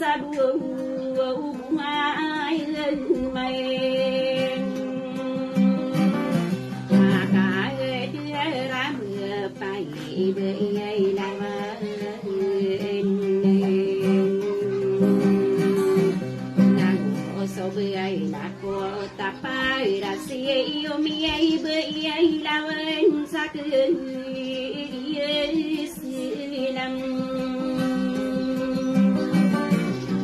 sa buông mai mây cả đưa ra mưa bay bơi lại so bơi là cô ta bay là xe yêu mi bơi là bên xa cười làm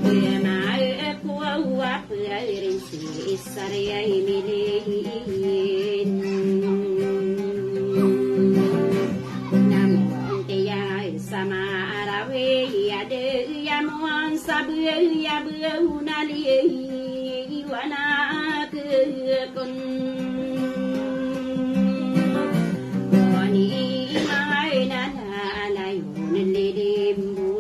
bơi mà cô qua bơi đi sari milin nam te ya sama rawe ya de ya mon sabu ya bu na li wana kun ni mai na la yun le đêm buồn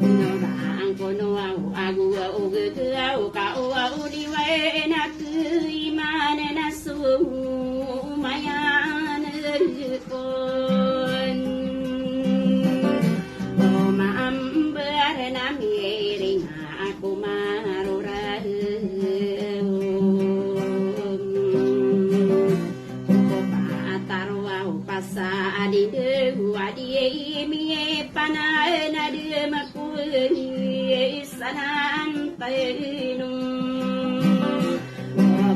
nó bang ko no agu au ge au ka au di we na ku iman na su mayan kon aku marura ko patarwa pasa adi de adi mi pana na de maku sanan tainu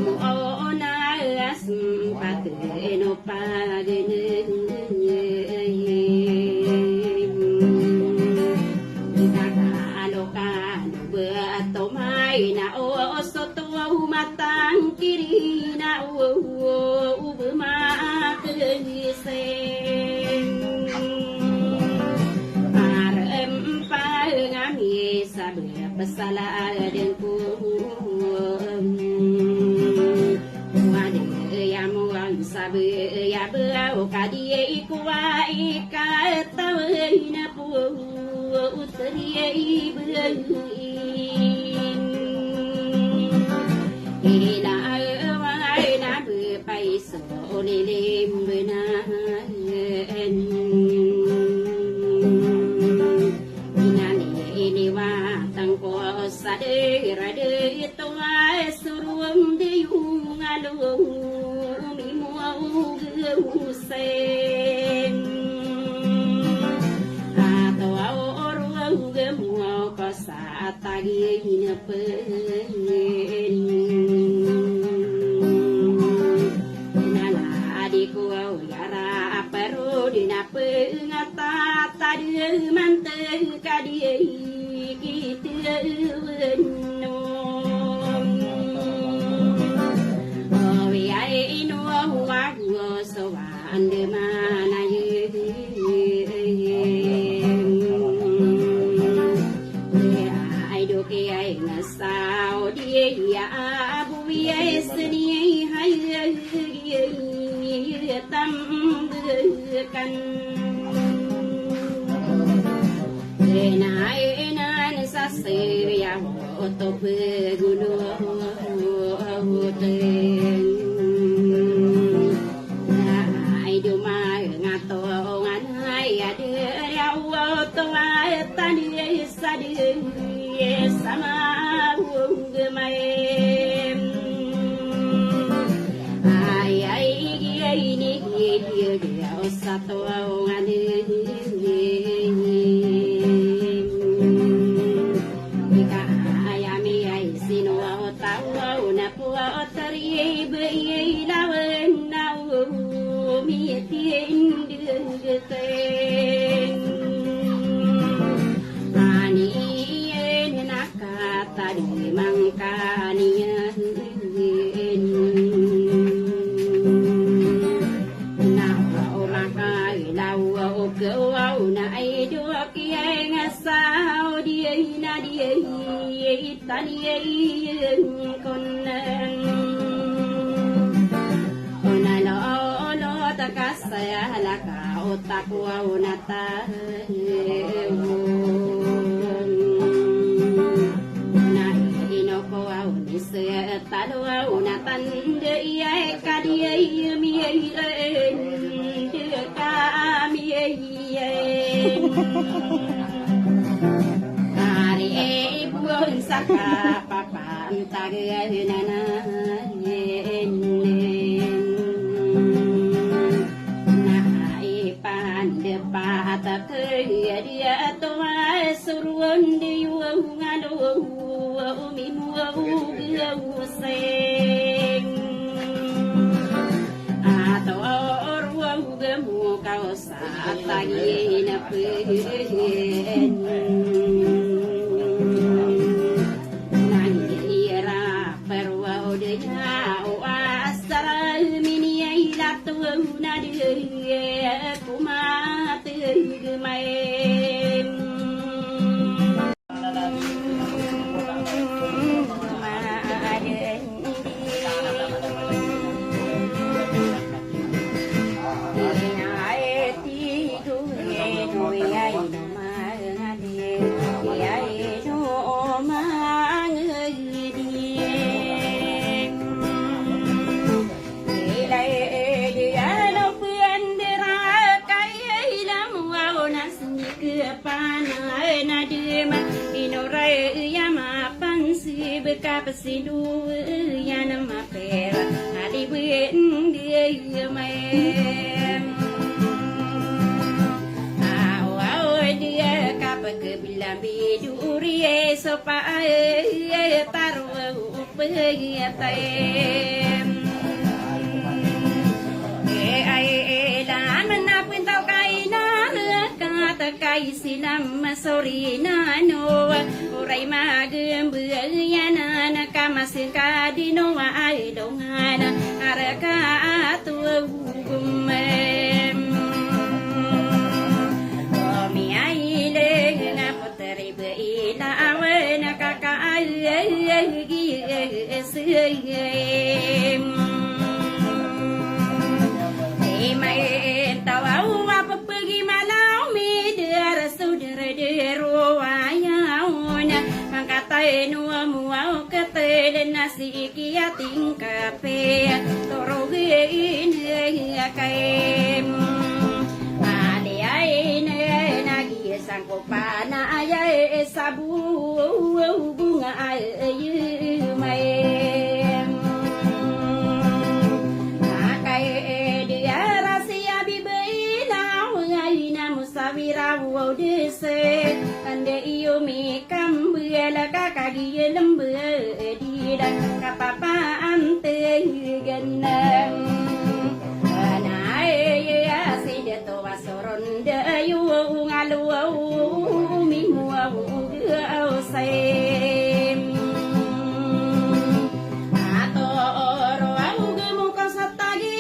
mo ona asm pateno padene na o soto matang kiri na o ubma sen arem pa ngami sabe pasala den ku wade ya muan sabe ya bau kadie ku ai ka tawina pu utri bu ila ai na bư bay so le lem na en ina ni wa tang ko sa de ra de to ai surum de ung alu mi mo u sen a to ru ge mo ko sa ta gi na pe mantel kadie kita nom wi ai no wa go so ande mana ye ai do ke ai na sao die ya bu ai sni hai ye tam kan nai sa se ya to pe gulo te ai do mai nga to ngan ai ya de ya to ai ta ni sa de sama ung mai ai ni ya sa to ngan con ona lo ta casa la ka otaku onata na inoko au nise talo au natan de ai ka di mi Hari pun saka papan tagenana nai pande pata dia tua suruan diu ngado minu seng atau ruang gemu kau satagi na pen Sidu ya nama pera adi buen dia main dia kapa kebilang biduri sopa taruh peyatem lan menapun tau kaina kata kai silam sorina no urai magem buyana kamasin kadino ai dongana araka atu gumem mi ai le na poteri beina awena kaka ai gi siem mai tawau apa pergi malau mi dera saudara dero ayahnya angkatai nuwa muau kete nasi kia tingkape torogein kaem ade aine nagi sangkopana ayae sabu bunga ayu maem akai dia rahasia bibeina ngaina musawira wo dese ande iyo mi kambela kakagi lembe di dan kapapa ante genang anae ya sida to wasoron de yu ngalu mi muau au sai ato ro au gemu kasatagi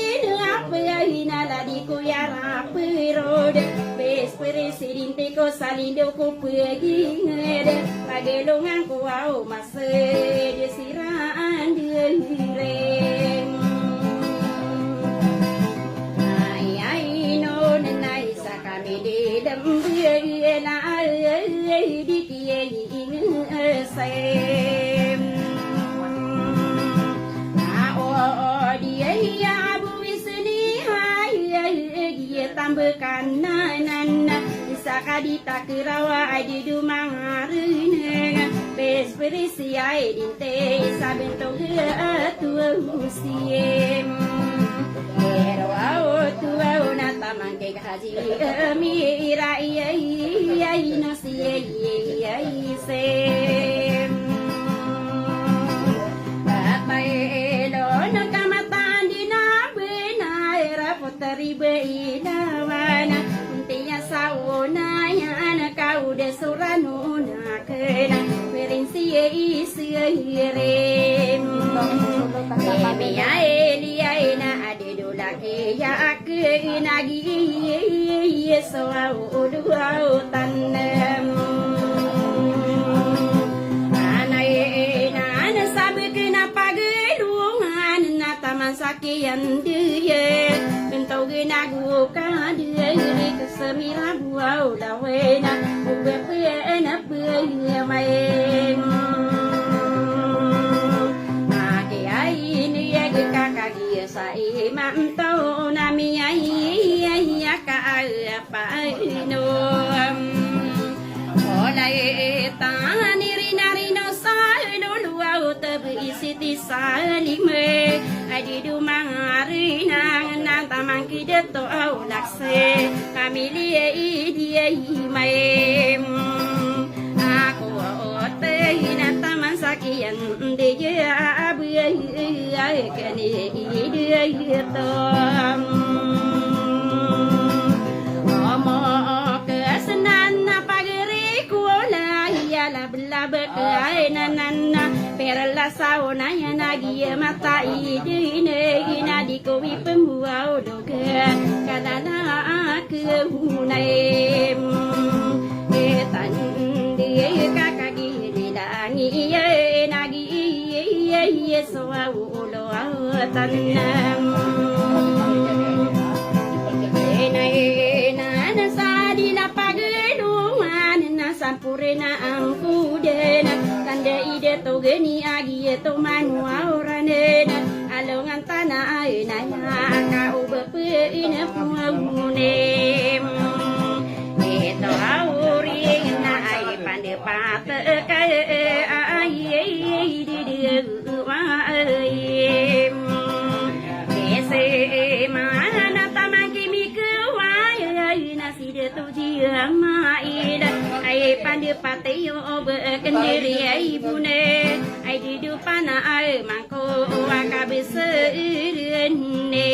apa ina ladi ku ya rapirode bes presiden teko salindo ku pergi ngede pagelongan ku au mase de siraan direng ai ai no nai sakami de dem na di kie ing sem dia ya bu isni hai dia tambahkan nana sakadi takirawa adi dumangarine bes perisi ai dinte sabento tua usiem ero au tua una tamangke haji mi ira ai no si ai sem baelo no kamatan dina bena era poteri beina wana untinya sauna ya kau de suranu nakena perinsi isirem mi aelia na adedola ke ya ke nagi so au tanem ana sabe ke na pagelungan na taman sakian dia bentau ge nagu ka dia ke semira buau lawena ube na mai ake ai ni ye kakak dia sai mam tau nami ai ya ka ไปโนมโอไลตานิรินาริโนสายโลลัวอุตบอิสิติสาลิเมอดีดูมังอารีนางนางตามังกิเดโตเอาลักเซกามิลีอีเดียเมaku ote ina taman sakian de ya abu ya kani ide to omo kesenan pageri kuola ya la bla bekaina nanna perla sauna ya nagi mata ide ina di kowi pembuau doke kadana ke hunai tan kakak gini dangi nagi soa ulo tanam na sadina pagedungan na sampurna angkudena kanda ide to geni agi to manwa oranena alongan tanah na ka ubepe ina puamunem eto auri na ai pande pate kai ai di wa ese mana tamaki mikwa na side to dia maida ai pande pate yo obe kendiri ai bune ai di du pana ai mangko akabese ne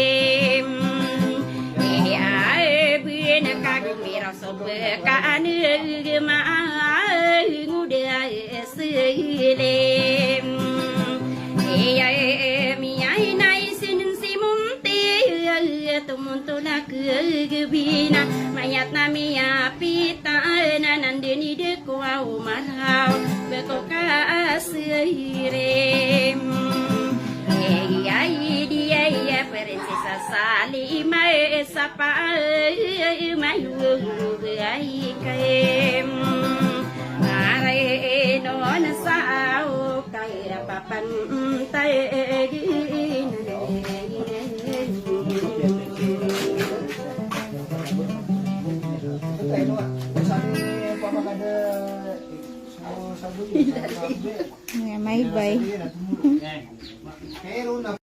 mira sobe kanu ma ngude sile ya mi ai nai sin simum te tumun tula gebina mayat nami pita nanandeni de kwa umarau beko ka sire dia princesa Salima sapa mayu ai kem are non sao kai papan tai Ngày mấy vậy?